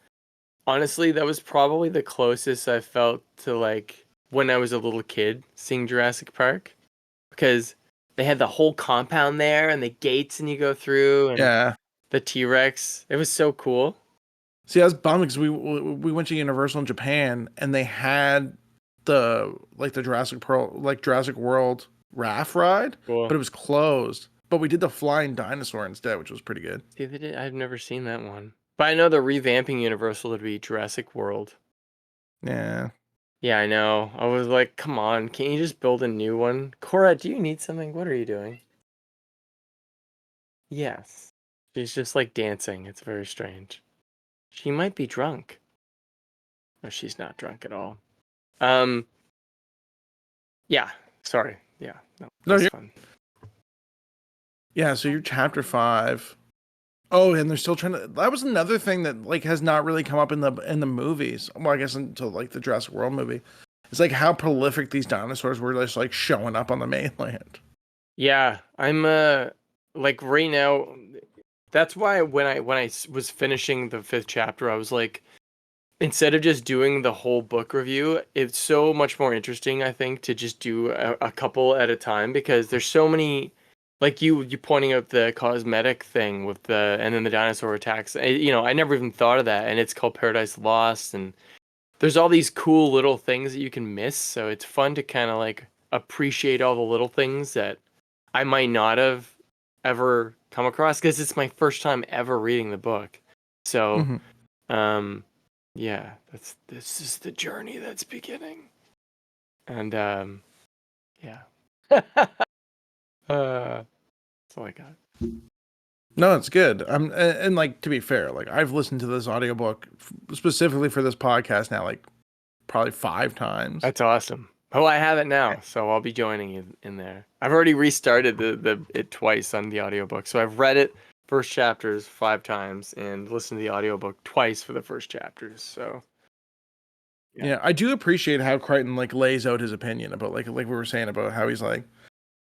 [SPEAKER 3] honestly, that was probably the closest I felt to like when I was a little kid seeing Jurassic Park because they had the whole compound there and the gates and you go through and
[SPEAKER 2] Yeah.
[SPEAKER 3] the T-Rex. It was so cool.
[SPEAKER 2] See, I was bummed because we went to Universal in Japan and they had the Jurassic World raft ride,
[SPEAKER 3] Cool.
[SPEAKER 2] but it was closed. But we did the flying dinosaur instead, which was pretty good.
[SPEAKER 3] See, I've never seen that one. But I know they're revamping Universal to be Jurassic World.
[SPEAKER 2] Yeah.
[SPEAKER 3] Yeah, I know. I was like, come on, can't you just build a new one? Cora, do you need something? What are you doing? Yes. She's just like dancing. It's very strange. She might be drunk. No, she's not drunk at all. Um, yeah. Sorry. Yeah. No,
[SPEAKER 2] No,
[SPEAKER 3] that's fun.
[SPEAKER 2] yeah, so you're chapter 5. Oh, and they're still trying to. That was another thing that like has not really come up in the movies. Well, I guess until like the Jurassic World movie. It's like how prolific these dinosaurs were just like showing up on the mainland.
[SPEAKER 3] Yeah, I'm like right now. That's why when I was finishing the 5th chapter, I was like, instead of just doing the whole book review, it's so much more interesting, I think, to just do a couple at a time because there's so many, like you pointing out the cosmetic thing with and then the dinosaur attacks. I never even thought of that, and it's called Paradise Lost, and there's all these cool little things that you can miss. So it's fun to kind of like appreciate all the little things that I might not have ever come across because it's my first time ever reading the book. So,
[SPEAKER 2] Mm-hmm.
[SPEAKER 3] yeah, this is the journey that's beginning. And yeah. That's all I got.
[SPEAKER 2] No, it's good. And like to be fair, like I've listened to this audiobook specifically for this podcast now, like probably 5 times.
[SPEAKER 3] That's awesome. Oh, I have it now, so I'll be joining you in there. I've already restarted it twice on the audiobook. So I've read it first chapters 5 times and listened to the audiobook twice for the first chapters. So
[SPEAKER 2] Yeah, I do appreciate how Crichton like lays out his opinion about like we were saying about how he's like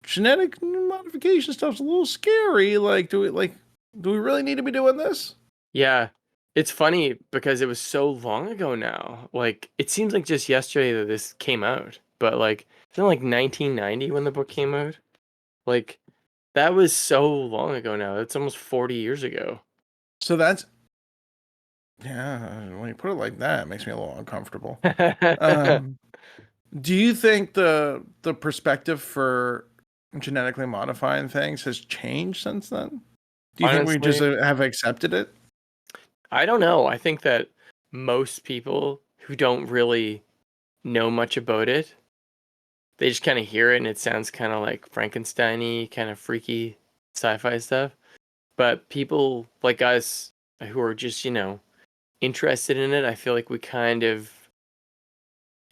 [SPEAKER 2] genetic modification stuff's a little scary. Like, do we really need to be doing this?
[SPEAKER 3] Yeah. It's funny because it was so long ago now. Like, it seems like just yesterday that this came out, but like, isn't it like 1990 when the book came out? Like, that was so long ago now. That's almost 40 years ago.
[SPEAKER 2] So that's yeah. When you put it like that, it makes me a little uncomfortable. Do you think the perspective for genetically modifying things has changed since then? Do you think we just
[SPEAKER 3] Honestly,
[SPEAKER 2] have accepted it?
[SPEAKER 3] I don't know. I think that most people who don't really know much about it, they just kind of hear it and it sounds kind of like Frankenstein-y, kind of freaky sci-fi stuff. But people like us who are just, interested in it, I feel like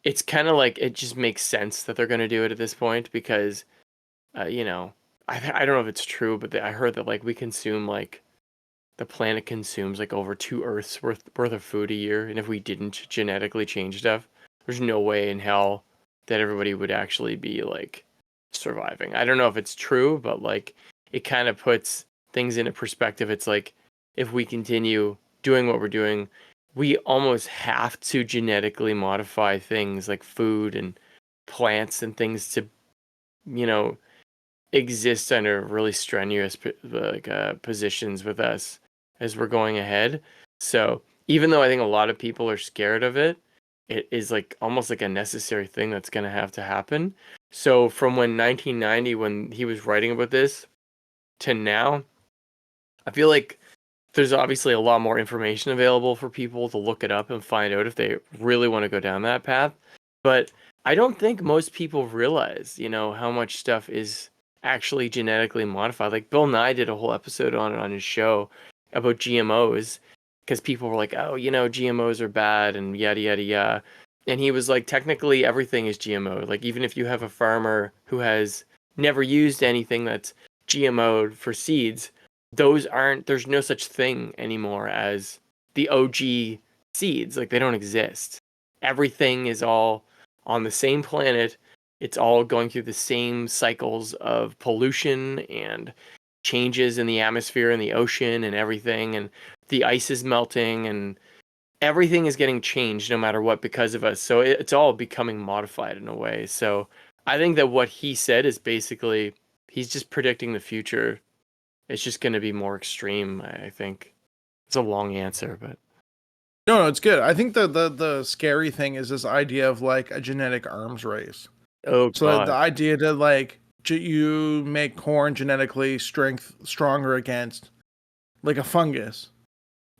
[SPEAKER 3] it's kind of like it just makes sense that they're going to do it at this point because, you know, I don't know if it's true, but I heard that like we consume like the planet consumes like over 2 Earths worth of food a year, and if we didn't genetically change stuff, there's no way in hell that everybody would actually be like surviving. I don't know if it's true, but like it kind of puts things into perspective. It's like if we continue doing what we're doing, we almost have to genetically modify things like food and plants and things to, you know, exist under really strenuous positions with us as we're going ahead. So even though I think a lot of people are scared of it, it is like almost like a necessary thing that's going to happen. So from when 1990, when he was writing about this, to now, I feel like there's obviously a lot more information available for people to look it up and find out if they really want to go down that path. But I don't think most people realize, how much stuff is actually genetically modified. Like Bill Nye did a whole episode on it on his show about GMOs because people were like, oh, GMOs are bad and yada, yada, yada. And he was like, technically everything is GMO. Like even if you have a farmer who has never used anything that's GMO'd for seeds, there's no such thing anymore as the OG seeds. Like they don't exist. Everything is all on the same planet. It's all going through the same cycles of pollution and changes in the atmosphere and the ocean and everything. And the ice is melting and everything is getting changed no matter what because of us. So it's all becoming modified in a way. So I think that what he said is basically he's just predicting the future. It's just going to be more extreme, I think. It's a long answer, but
[SPEAKER 2] No, it's good. I think the scary thing is this idea of like a genetic arms race.
[SPEAKER 3] oh
[SPEAKER 2] So the
[SPEAKER 3] god.
[SPEAKER 2] idea that like you make corn genetically stronger against like a fungus,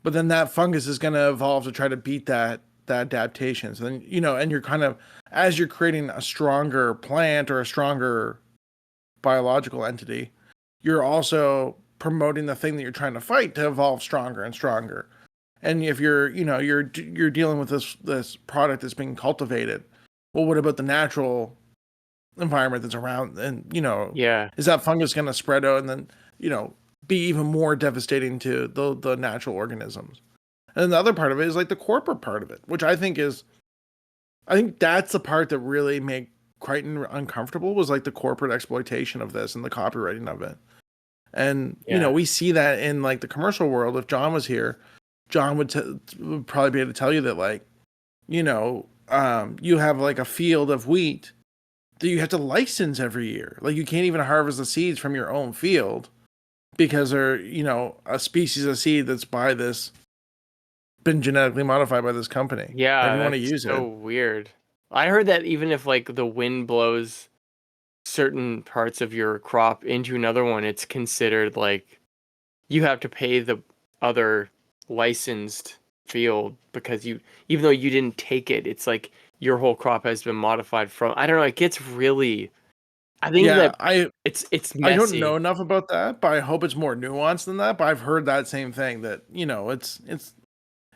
[SPEAKER 2] but then that fungus is going to evolve to try to beat that adaptation. So then and you're kind of as you're creating a stronger plant or a stronger biological entity, you're also promoting the thing that you're trying to fight to evolve stronger and stronger. And if you're dealing with this product that's being cultivated, well, what about the natural environment that's around? And
[SPEAKER 3] Yeah.
[SPEAKER 2] is that fungus going to spread out and then be even more devastating to the natural organisms? And the other part of it is like the corporate part of it, which I think that's the part that really made Crichton uncomfortable, was like the corporate exploitation of this and the copywriting of it. And
[SPEAKER 3] Yeah.
[SPEAKER 2] we see that in like the commercial world. If John was here, John would probably be able to tell you that like you have like a field of wheat that you have to license every year. Like you can't even harvest the seeds from your own field because they're a species of seed that's been genetically modified by this company. Like
[SPEAKER 3] Yeah,
[SPEAKER 2] you want to
[SPEAKER 3] that's
[SPEAKER 2] use
[SPEAKER 3] so
[SPEAKER 2] it.
[SPEAKER 3] weird. I heard that even if like the wind blows certain parts of your crop into another one, it's considered like you have to pay the other licensed field because even though you didn't take it, it's like your whole crop has been modified from. I don't know. It gets really. I think
[SPEAKER 2] Yeah,
[SPEAKER 3] that it's
[SPEAKER 2] I don't know
[SPEAKER 3] messy.
[SPEAKER 2] enough about that, but I hope it's more nuanced than that. But I've heard that same thing that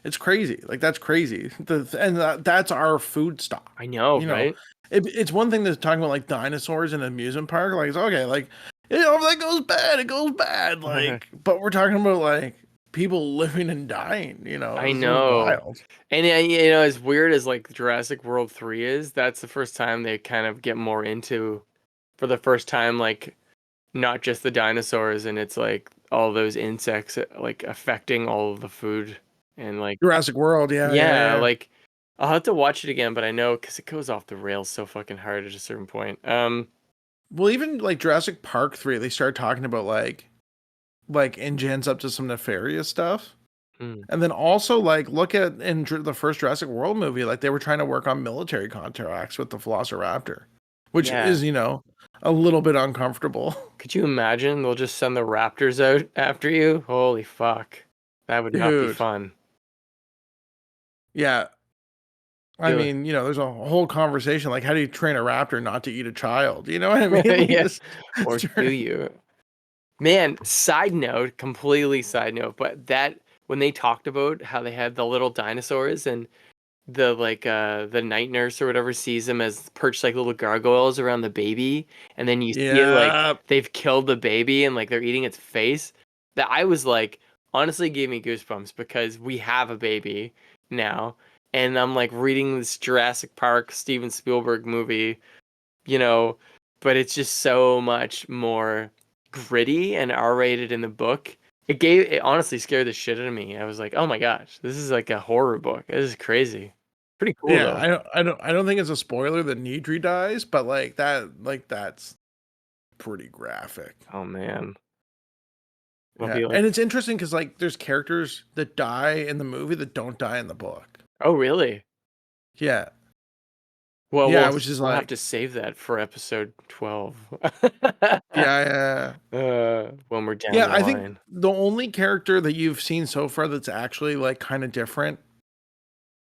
[SPEAKER 2] it's crazy. Like that's crazy. That's our food stock.
[SPEAKER 3] I know,
[SPEAKER 2] You know,
[SPEAKER 3] right?
[SPEAKER 2] it's one thing to talk about like dinosaurs in an amusement park. Like it's okay. Like if that goes bad, it goes bad. Like, but we're talking about like people living and dying.
[SPEAKER 3] I
[SPEAKER 2] It's so
[SPEAKER 3] know.
[SPEAKER 2] wild.
[SPEAKER 3] And as weird as like Jurassic World 3 is, that's the first time they kind of get more into, for the first time, like not just the dinosaurs, and it's like all those insects like affecting all of the food, and like
[SPEAKER 2] Jurassic World, yeah, yeah,
[SPEAKER 3] yeah,
[SPEAKER 2] yeah.
[SPEAKER 3] like I'll have to watch it again, but I know because it goes off the rails so fucking hard at a certain point.
[SPEAKER 2] Well, even like Jurassic Park 3, they started talking about like InGen's up to some nefarious stuff.
[SPEAKER 3] hmm,
[SPEAKER 2] And then also like look at in the first Jurassic World movie, like they were trying to work on military contracts with the Velociraptor, which
[SPEAKER 3] yeah.
[SPEAKER 2] is, a little bit uncomfortable.
[SPEAKER 3] Could you imagine they'll just send the raptors out after you? Holy fuck. That would not be
[SPEAKER 2] Dude.
[SPEAKER 3] fun.
[SPEAKER 2] Yeah. I
[SPEAKER 3] Feel
[SPEAKER 2] mean, there's a whole conversation like how do you train a raptor not to eat a child? You know what I mean? Like
[SPEAKER 3] yeah.
[SPEAKER 2] this
[SPEAKER 3] Or kill you. Man, side note, completely side note, but that when they talked about how they had the little dinosaurs and the night nurse or whatever sees them as perched like little gargoyles around the baby, and then you see it like
[SPEAKER 2] Yeah.
[SPEAKER 3] they've killed the baby and like they're eating its face. That I was like honestly gave me goosebumps because we have a baby now, and I'm like reading this Jurassic Park Steven Spielberg movie, you know, but it's just so much more gritty and R-rated in the book. It honestly scared the shit out of me. I was like, "Oh my gosh, this is like a horror book. This is crazy." Pretty cool
[SPEAKER 2] Yeah,
[SPEAKER 3] though.
[SPEAKER 2] I don't think it's a spoiler that Nidri dies, but that's pretty graphic.
[SPEAKER 3] Oh man. I'll
[SPEAKER 2] Yeah.
[SPEAKER 3] be like,
[SPEAKER 2] And it's interesting because like there's characters that die in the movie that don't die in the book.
[SPEAKER 3] "Oh really?"
[SPEAKER 2] Yeah.
[SPEAKER 3] Well,
[SPEAKER 2] Yeah, which is
[SPEAKER 3] we'll have
[SPEAKER 2] like
[SPEAKER 3] to save that for episode 12.
[SPEAKER 2] yeah, yeah.
[SPEAKER 3] When we're down
[SPEAKER 2] Yeah,
[SPEAKER 3] the
[SPEAKER 2] I think
[SPEAKER 3] line.
[SPEAKER 2] the only character that you've seen so far that's actually like kind of different,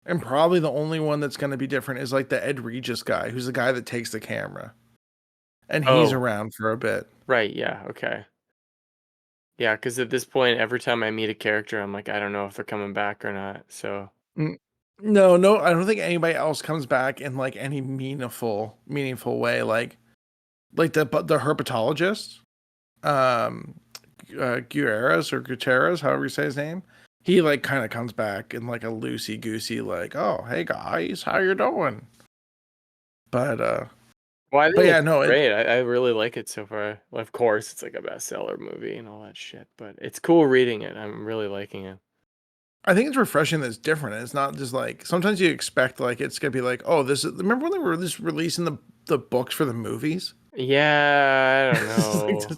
[SPEAKER 2] and probably the only one that's going to be different is like the Ed Regis guy, who's the guy that takes the camera, and he's
[SPEAKER 3] Oh,
[SPEAKER 2] around for a bit.
[SPEAKER 3] right, yeah, okay. Yeah, because at this point, every time I meet a character, I'm like, I don't know if they're coming back or not. So,
[SPEAKER 2] Mm, No, no, I don't think anybody else comes back in like any meaningful way. Like the herpetologist, um, Gutierrez, however you say his name. He like kind of comes back in like a loosey goosey, like, oh hey guys, how you doing? But
[SPEAKER 3] well, I
[SPEAKER 2] but
[SPEAKER 3] think
[SPEAKER 2] yeah,
[SPEAKER 3] it's
[SPEAKER 2] no,
[SPEAKER 3] great. I really like it so far. Well, of course, it's like a bestseller movie and all that shit, but it's cool reading it. I'm really liking it.
[SPEAKER 2] I think it's refreshing that it's different. And it's not just like sometimes you expect like it's gonna be like, oh, this is. Remember when they were just releasing the books for the movies?
[SPEAKER 3] Yeah, I don't
[SPEAKER 2] It's like
[SPEAKER 3] know.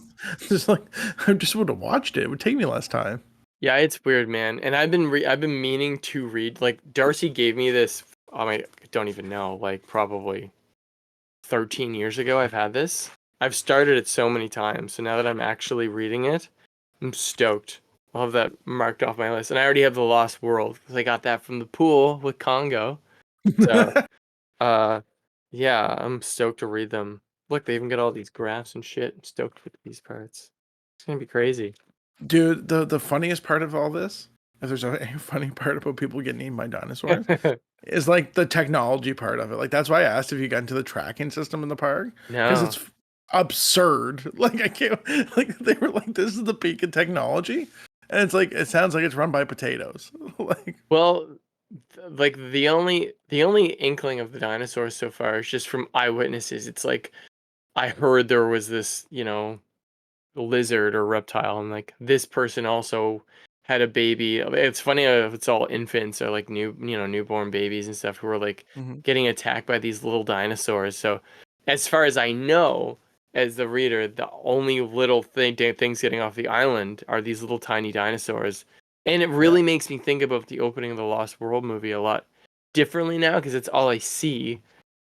[SPEAKER 2] just like I just would have watched it. It would take me less time.
[SPEAKER 3] Yeah, it's weird, man. And I've been meaning to read. Like Darcy gave me this. I don't even know. Like probably 13 years ago. I've had this. I've started it so many times. So now that I'm actually reading it, I'm stoked. I'll have that marked off my list. And I already have The Lost World, 'cause I got that from the pool with Congo. So, uh, yeah, I'm stoked to read them. Look, they even got all these graphs and shit. I'm stoked with these parts. It's gonna be crazy.
[SPEAKER 2] Dude, the funniest part of all this, if there's a funny part about people getting eaten by dinosaurs, is like the technology part of it. Like that's why I asked if you got into the tracking system in the park because
[SPEAKER 3] No.
[SPEAKER 2] it's absurd. Like I can't. Like they were like, this is the peak of technology, and it's like it sounds like it's run by potatoes. Like
[SPEAKER 3] Well, like the only inkling of the dinosaurs so far is just from eyewitnesses. It's like I heard there was this, lizard or reptile, and like this person also had a baby. It's funny if it's all infants or like newborn babies and stuff who are like
[SPEAKER 2] mhm.
[SPEAKER 3] getting attacked by these little dinosaurs. So, as far as I know, as the reader, the only little things getting off the island are these little tiny dinosaurs, and it
[SPEAKER 2] Yeah.
[SPEAKER 3] really makes me think about the opening of the Lost World movie a lot differently now because it's all I see.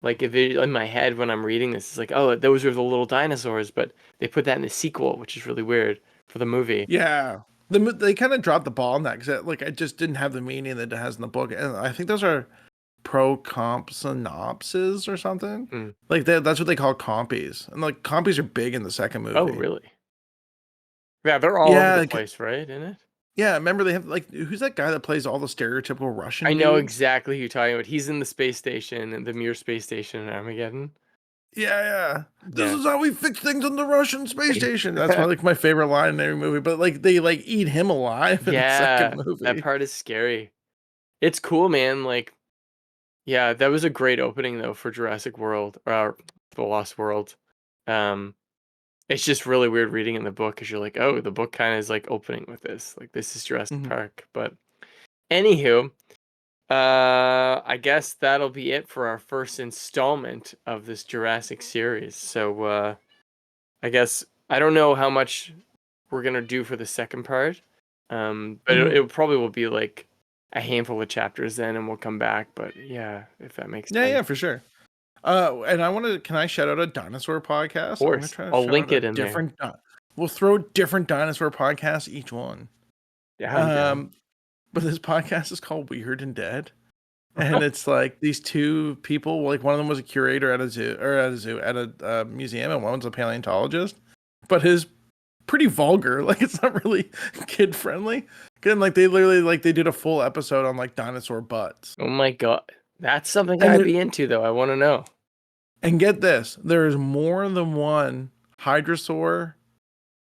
[SPEAKER 3] Like if it in my head when I'm reading this, it's like, oh, those are the little dinosaurs, but they put that in the sequel, which is really weird for the movie.
[SPEAKER 2] Yeah. They kind of dropped the ball on that because like it just didn't have the meaning that it has in the book, and I think those are pro comp synopses or something.
[SPEAKER 3] Hmm.
[SPEAKER 2] Like that's what they call compies, and like compies are big in the second
[SPEAKER 3] Oh,
[SPEAKER 2] movie.
[SPEAKER 3] really? Yeah, they're all over
[SPEAKER 2] Yeah,
[SPEAKER 3] the place, right? Isn't it?
[SPEAKER 2] yeah. Remember they have like who's that guy that plays all the stereotypical
[SPEAKER 3] I
[SPEAKER 2] Russian
[SPEAKER 3] know
[SPEAKER 2] dudes?
[SPEAKER 3] exactly who you're talking about. He's in the space station, the Mir space station in Armageddon.
[SPEAKER 2] Yeah. This
[SPEAKER 3] Yeah.
[SPEAKER 2] is how we fix things on the Russian space station. That's my favorite line in every movie. But like they like eat him alive in the second
[SPEAKER 3] Yeah, that
[SPEAKER 2] movie.
[SPEAKER 3] part is scary. It's cool, man. Like, yeah, that was a great opening though for Jurassic World or The Lost World. Um, it's just really weird reading in the book because you're like, oh, the book kind of is like opening with this. Like, this is Jurassic
[SPEAKER 2] Mhm.
[SPEAKER 3] Park. But anywho, I guess that'll be it for our first installment of this Jurassic series. So, I guess I don't know how much we're gonna do for the second part. But
[SPEAKER 2] Mhm.
[SPEAKER 3] it probably will be like a handful of chapters then, and we'll come back. But yeah, if that makes sense.
[SPEAKER 2] Yeah, for sure. And can I shout out a dinosaur
[SPEAKER 3] Of
[SPEAKER 2] podcast? I'm gonna
[SPEAKER 3] course,
[SPEAKER 2] try to
[SPEAKER 3] I'll
[SPEAKER 2] shout
[SPEAKER 3] link
[SPEAKER 2] out a
[SPEAKER 3] it in there.
[SPEAKER 2] different. We'll throw different dinosaur podcasts each one.
[SPEAKER 3] Yeah, I'm down.
[SPEAKER 2] But this podcast is called Weird and Dead, and it's like these two people. Like one of them was a curator at a zoo at a museum, and one was a paleontologist. But his pretty vulgar. Like it's not really kid friendly. And like they literally like they did a full episode on like dinosaur butts.
[SPEAKER 3] Oh my god, that's something
[SPEAKER 2] And
[SPEAKER 3] I'd be into though. I want to know.
[SPEAKER 2] and get this, there is more than one hadrosaur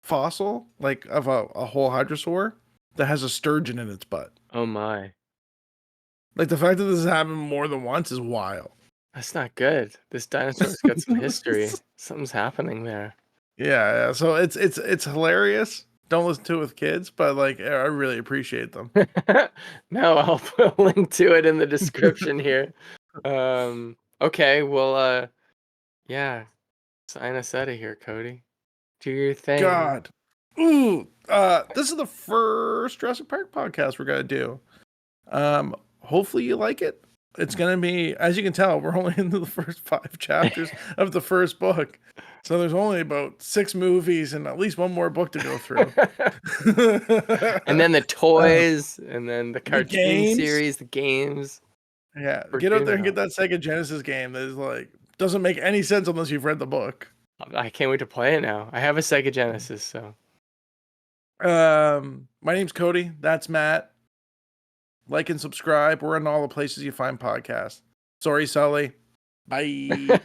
[SPEAKER 2] fossil, like of a whole hadrosaur that has a sturgeon in its butt.
[SPEAKER 3] Oh my,
[SPEAKER 2] Like the fact that this has happened more than once is wild.
[SPEAKER 3] that's not good. This dinosaur's got some history. Something's happening there.
[SPEAKER 2] Yeah. So it's hilarious. Don't listen to it with kids, but like I really appreciate them.
[SPEAKER 3] No, I'll put a link to it in the description here. Okay, well, yeah, sign us out of here, Cody. Do your thing.
[SPEAKER 2] God. Ooh. This is the first Jurassic Park podcast we're gonna do. Hopefully you like it. It's gonna be, as you can tell, we're only into the first 5 chapters of the first book. So there's only about 6 movies and at least one more book to go through.
[SPEAKER 3] And then the toys, and then the cartoon
[SPEAKER 2] games.
[SPEAKER 3] series, the games.
[SPEAKER 2] Yeah, get out there and get that Sega Genesis game that is like doesn't make any sense unless you've read the book.
[SPEAKER 3] I can't wait to play it now. I have a Sega Genesis, so.
[SPEAKER 2] My name's Cody. That's Matt. Like and subscribe. We're in all the places you find podcasts. Sorry, Sully. Bye.